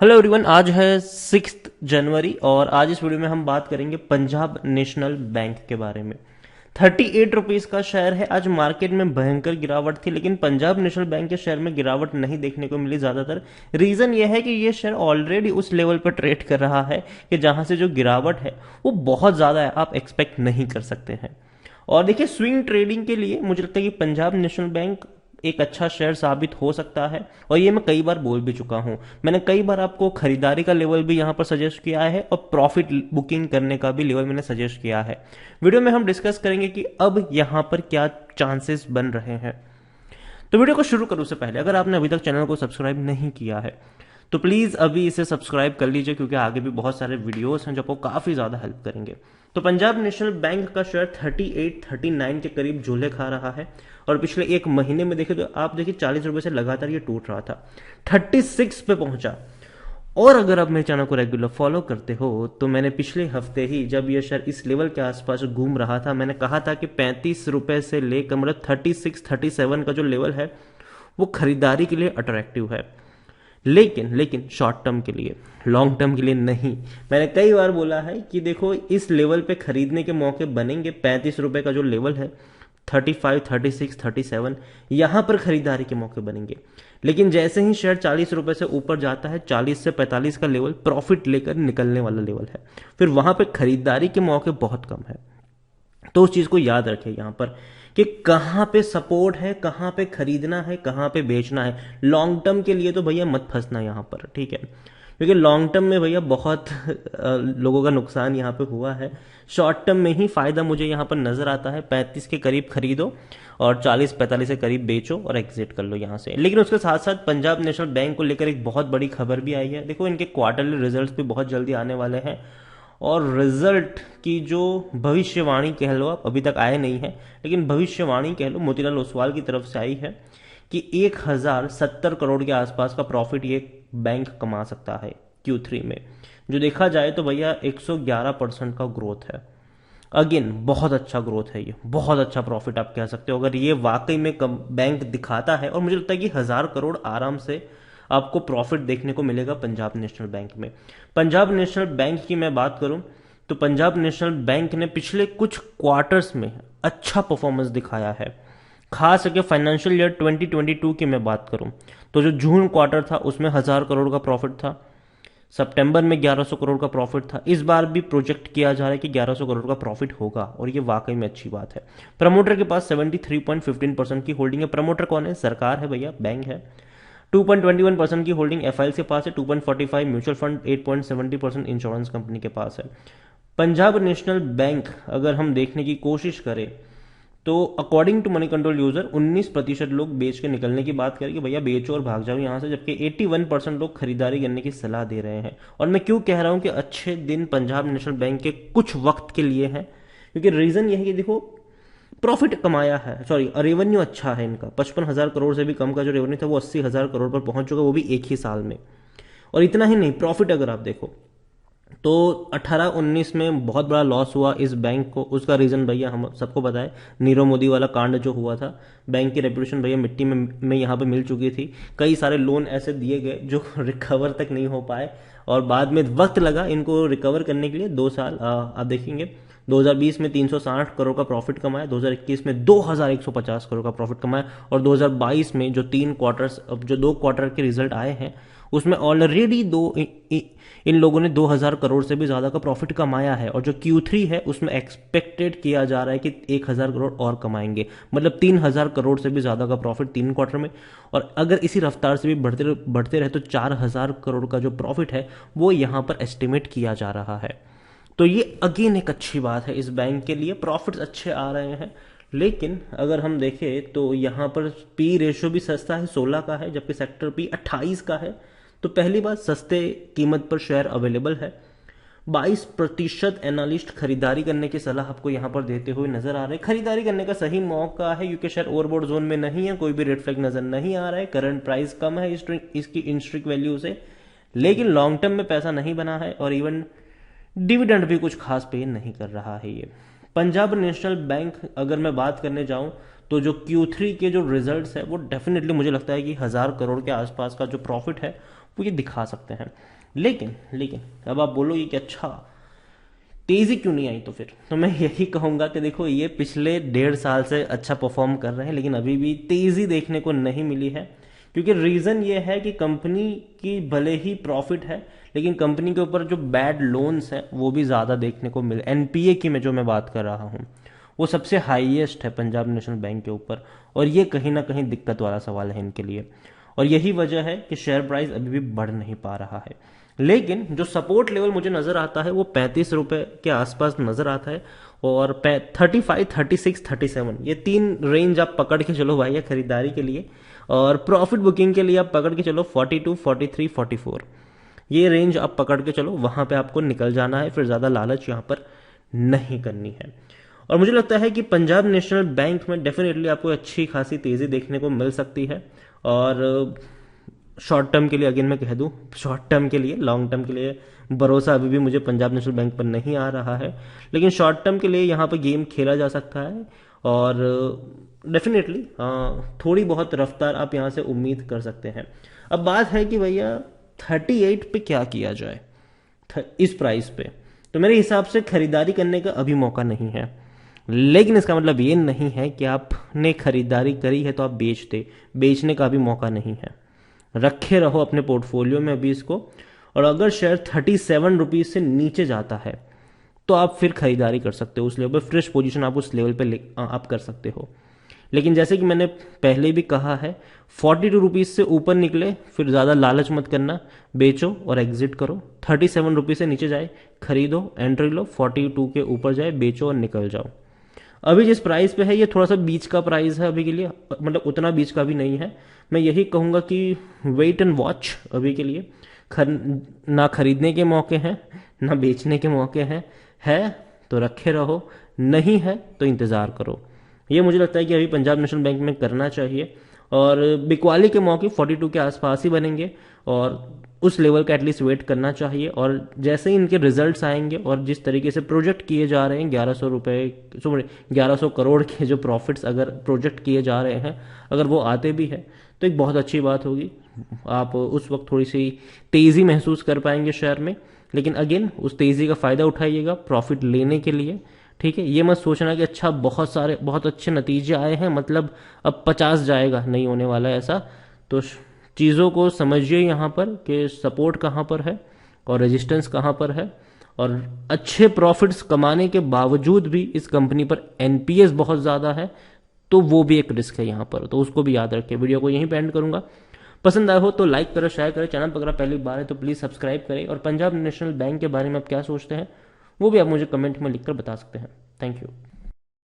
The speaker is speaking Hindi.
हेलो एवरीवन, आज है 6 जनवरी और आज इस वीडियो में हम बात करेंगे पंजाब नेशनल बैंक के बारे में। 38 रुपीज का शेयर है। आज मार्केट में भयंकर गिरावट थी, लेकिन पंजाब नेशनल बैंक के शेयर में गिरावट नहीं देखने को मिली। ज्यादातर रीजन यह है कि ये शेयर ऑलरेडी उस लेवल पर ट्रेड कर रहा है कि जहां से जो गिरावट है वो बहुत ज्यादा है, आप एक्सपेक्ट नहीं कर सकते हैं। और देखिए, स्विंग ट्रेडिंग के लिए मुझे लगता है कि पंजाब नेशनल बैंक एक अच्छा शेयर साबित हो सकता है। और ये मैं कई बार बोल भी चुका हूं। मैंने कई बार आपको खरीदारी का लेवल भी यहां पर सजेस्ट किया है और प्रॉफिट बुकिंग करने का भी लेवल मैंने सजेस्ट किया है। वीडियो में हम डिस्कस करेंगे कि अब यहां पर क्या चांसेस बन रहे हैं। तो वीडियो को शुरू करूं से पहले, अगर आपने अभी तक चैनल को सब्सक्राइब नहीं किया है तो प्लीज अभी इसे सब्सक्राइब कर लीजिए, क्योंकि आगे भी बहुत सारे वीडियोस हैं जो आपको काफी ज्यादा हेल्प करेंगे। तो पंजाब नेशनल बैंक का शेयर 38-39 के करीब झूले खा रहा है और पिछले एक महीने में देखें तो आप देखिए 40 रुपए से लगातार ये टूट रहा था, 36 पे पहुंचा। और अगर आप मेरे चैनल को रेगुलर फॉलो करते हो तो मैंने पिछले हफ्ते ही, जब ये शेयर इस लेवल के आसपास घूम रहा था, मैंने कहा था कि 35 रुपए से लेकर मतलब 36-37 का जो लेवल है वो खरीदारी के लिए अट्रैक्टिव है, लेकिन शॉर्ट टर्म के लिए, लॉन्ग टर्म के लिए नहीं। मैंने कई बार बोला है कि देखो, इस लेवल पे खरीदने के मौके बनेंगे। 35 रुपए का जो लेवल है, 35, 36, 37, यहां पर खरीदारी के मौके बनेंगे। लेकिन जैसे ही शेयर 40 रुपए से ऊपर जाता है, 40 से 45 का लेवल प्रॉफिट लेकर निकलने वाला लेवल है, फिर वहां पर खरीदारी के मौके बहुत कम है। तो उस चीज को याद रखें यहां पर कि कहां पे सपोर्ट है, कहां पे खरीदना है, कहां पे बेचना है। लॉन्ग टर्म के लिए तो भैया मत फंसना यहां पर, ठीक है, क्योंकि लॉन्ग टर्म में भैया बहुत लोगों का नुकसान यहां पे हुआ है। शॉर्ट टर्म में ही फायदा मुझे यहां पर नजर आता है। 35 के करीब खरीदो और 40-45 के करीब बेचो और एग्जिट कर लो यहां से। लेकिन उसके साथ साथ पंजाब नेशनल बैंक को लेकर एक बहुत बड़ी खबर भी आई है। देखो, इनके क्वार्टरली रिजल्ट्स भी बहुत जल्दी आने वाले हैं और रिजल्ट की जो भविष्यवाणी कह लो, आप अभी तक आए नहीं है, लेकिन भविष्यवाणी कह लो मोतीलाल ओसवाल की तरफ से आई है कि 1070 करोड़ के आसपास का प्रॉफिट ये बैंक कमा सकता है Q3 में। जो देखा जाए तो भैया 111% का ग्रोथ है। अगेन बहुत अच्छा ग्रोथ है, ये बहुत अच्छा प्रॉफिट आप कह सकते हो अगर ये वाकई में बैंक दिखाता है। और मुझे लगता है कि 1000 करोड़ आराम से आपको प्रॉफिट देखने को मिलेगा पंजाब नेशनल बैंक में। पंजाब नेशनल बैंक की मैं बात करूं तो पंजाब नेशनल बैंक ने पिछले कुछ क्वार्टर्स में अच्छा परफॉर्मेंस दिखाया है। खास करके फाइनेंशियल ईयर 2022 की मैं बात करूं तो जो जून क्वार्टर था उसमें 1000 करोड़ का प्रॉफिट था, सितंबर में 1100 करोड़ का प्रॉफिट था। इस बार भी प्रोजेक्ट किया जा रहा है कि 1100 करोड़ का प्रॉफिट होगा और ये वाकई में अच्छी बात है। प्रमोटर के पास 73.15% की होल्डिंग है। प्रमोटर कौन है? सरकार है भैया, बैंक है। 2.21% की होल्डिंग एफआईएल के पास है, 2.45 म्यूचुअल फंड, 8.70% इंश्योरेंस कंपनी के पास है। पंजाब नेशनल बैंक अगर हम देखने की कोशिश करें तो according to Moneycontrol user 19% लोग बेच के निकलने की बात करें कि भैया बेचो और भाग जाओ यहां से, जबकि 81% लोग खरीदारी करने की सलाह दे रहे हैं। और मैं क्यों कह रहा हूं कि अच्छे दिन पंजाब नेशनल बैंक के कुछ वक्त के लिए हैं, क्योंकि रीजन यह है कि देखो, प्रॉफिट कमाया है, सॉरी रेवेन्यू अच्छा है इनका। 55,000 करोड़ से भी कम का जो रेवेन्यू था वो 80,000 करोड़ पर पहुंच चुका, वो भी एक ही साल में। और इतना ही नहीं, प्रॉफिट अगर आप देखो तो 18-19 में बहुत बड़ा लॉस हुआ इस बैंक को। उसका रीजन भैया हम सबको पता है, नीरव मोदी वाला कांड जो हुआ था। बैंक की रेपुटेशन भैया मिट्टी में यहाँ पे मिल चुकी थी। कई सारे लोन ऐसे दिए गए जो रिकवर तक नहीं हो पाए और बाद में वक्त लगा इनको रिकवर करने के लिए, 2 साल। आप देखेंगे 2020 में 360 करोड़ का प्रॉफिट कमाया, 2021 में 2150 करोड़ का प्रॉफिट कमाया और 2022 में जो 3 क्वार्टर्स, अब जो 2 क्वार्टर के रिजल्ट आए हैं उसमें ऑलरेडी इन लोगों ने 2000 करोड़ से भी ज्यादा का प्रॉफिट कमाया है। और जो Q3 है उसमें एक्सपेक्टेड किया जा रहा है कि 1000 करोड़ और कमाएंगे, मतलब 3000 करोड़ से भी ज्यादा का प्रॉफिट 3 क्वार्टर में। और अगर इसी रफ्तार से भी बढ़ते रहे तो 4000 करोड़ का जो प्रॉफिट है वो यहां पर एस्टिमेट किया जा रहा है। तो ये अगेन एक अच्छी बात है इस बैंक के लिए, प्रॉफिट्स अच्छे आ रहे हैं। लेकिन अगर हम देखें तो यहाँ पर पी रेशियो भी सस्ता है, 16 का है, जबकि सेक्टर पी 28 का है। तो पहली बात, सस्ते कीमत पर शेयर अवेलेबल है। 22% एनालिस्ट खरीदारी करने की सलाह आपको यहां पर देते हुए नजर आ रहे हैं। खरीदारी करने का सही मौका है क्योंकि शेयर ओवरबॉट जोन में नहीं है, कोई भी रेड फ्लैग नजर नहीं आ रहा है, करंट प्राइस कम है इसकी इंस्ट्रिक वैल्यू से, लेकिन लॉन्ग टर्म में पैसा नहीं बना है और इवन डिविडेंड भी कुछ खास पे नहीं कर रहा है ये। पंजाब नेशनल बैंक अगर मैं बात करने जाऊं तो जो Q3 के जो रिजल्ट्स है वो डेफिनेटली मुझे लगता है कि 1,000 करोड़ के आसपास का जो प्रॉफिट है वो ये दिखा सकते हैं। लेकिन लेकिन अब आप बोलोगे कि अच्छा तेजी क्यों नहीं आई, तो फिर तो मैं यही कहूंगा कि देखो ये पिछले 1.5 साल से अच्छा परफॉर्म कर रहे हैं, लेकिन अभी भी तेजी देखने को नहीं मिली है। क्योंकि रीजन ये है कि कंपनी की भले ही प्रॉफिट है, लेकिन कंपनी के ऊपर जो बैड लोन्स हैं वो भी ज्यादा देखने को मिले। एनपीए की मैं जो मैं बात कर रहा हूँ वो सबसे हाईएस्ट है पंजाब नेशनल बैंक के ऊपर, और ये कहीं ना कहीं दिक्कत वाला सवाल है इनके लिए। और यही वजह है कि शेयर प्राइस अभी भी बढ़ नहीं पा रहा है। लेकिन जो सपोर्ट लेवल मुझे नजर आता है वो 35 रुपए के आसपास नजर आता है, और 35, 36, 37 ये तीन रेंज आप पकड़ के चलो भाई खरीदारी के लिए। और प्रॉफिट बुकिंग के लिए आप पकड़ के चलो 42, 43, 44, ये रेंज आप पकड़ के चलो, वहां पे आपको निकल जाना है, फिर ज्यादा लालच यहां पर नहीं करनी है। और मुझे लगता है कि पंजाब नेशनल बैंक में डेफिनेटली आपको अच्छी खासी तेजी देखने को मिल सकती है। और शॉर्ट टर्म के लिए अगेन मैं कह दूं, शॉर्ट टर्म के लिए, लॉन्ग टर्म के लिए भरोसा अभी भी मुझे पंजाब नेशनल बैंक पर नहीं आ रहा है, लेकिन शॉर्ट टर्म के लिए यहाँ पर गेम खेला जा सकता है। और डेफिनेटली थोड़ी बहुत रफ्तार आप यहाँ से उम्मीद कर सकते हैं। अब बात है कि भैया 38 पे क्या किया जाए इस प्राइस पे, तो मेरे हिसाब से खरीदारी करने का अभी मौका नहीं है। लेकिन इसका मतलब ये नहीं है कि आपने खरीदारी करी है तो आप बेच दे, बेचने का भी मौका नहीं है। रखे रहो अपने पोर्टफोलियो में अभी इसको। और अगर शेयर 37 रुपीज से नीचे जाता है तो आप फिर खरीदारी कर सकते हो, उस लेवल पर फ्रेश पोजीशन आप उस लेवल पे आप कर सकते हो। लेकिन जैसे कि मैंने पहले भी कहा है, 42 रुपीज से ऊपर निकले फिर ज्यादा लालच मत करना, बेचो और एग्जिट करो। 37 रुपीज से नीचे जाए खरीदो, एंट्री लो, 42 के ऊपर जाए बेचो और निकल जाओ। अभी जिस प्राइस पे है ये थोड़ा सा बीच का प्राइस है अभी के लिए, मतलब उतना बीच का भी नहीं है। मैं यही कहूंगा कि वेट एंड वॉच अभी के लिए। ना खरीदने के मौके हैं ना बेचने के मौके हैं, है तो रखे रहो, नहीं है तो इंतजार करो। ये मुझे लगता है कि अभी पंजाब नेशनल बैंक में करना चाहिए। और बिकवाली के मौके 42 के आसपास ही बनेंगे, और उस लेवल का एटलीस्ट वेट करना चाहिए। और जैसे ही इनके रिजल्ट्स आएंगे और जिस तरीके से प्रोजेक्ट किए जा रहे हैं 1100 करोड़ के जो प्रॉफिट्स अगर प्रोजेक्ट किए जा रहे हैं, अगर वो आते भी हैं तो एक बहुत अच्छी बात होगी। आप उस वक्त थोड़ी सी तेजी महसूस कर पाएंगे शेयर में। लेकिन अगेन उस तेजी का फायदा उठाइएगा प्रॉफिट लेने के लिए, ठीक है। ये मत सोचना कि अच्छा बहुत अच्छे नतीजे आए हैं मतलब अब 50 जाएगा, नहीं होने वाला है ऐसा। तो चीज़ों को समझिए यहाँ पर कि सपोर्ट कहाँ पर है और रेजिस्टेंस कहाँ पर है। और अच्छे प्रॉफिट्स कमाने के बावजूद भी इस कंपनी पर एनपीएस बहुत ज़्यादा है, तो वो भी एक रिस्क है यहाँ पर, तो उसको भी याद रखें। वीडियो को यहीं पे एंड करूंगा। पसंद आया हो तो लाइक करो, शेयर करें। चैनल पर अगर पहली बार है तो प्लीज़ सब्सक्राइब करें। और पंजाब नेशनल बैंक के बारे में आप क्या सोचते हैं वो भी आप मुझे कमेंट में लिखकर बता सकते हैं। Thank you.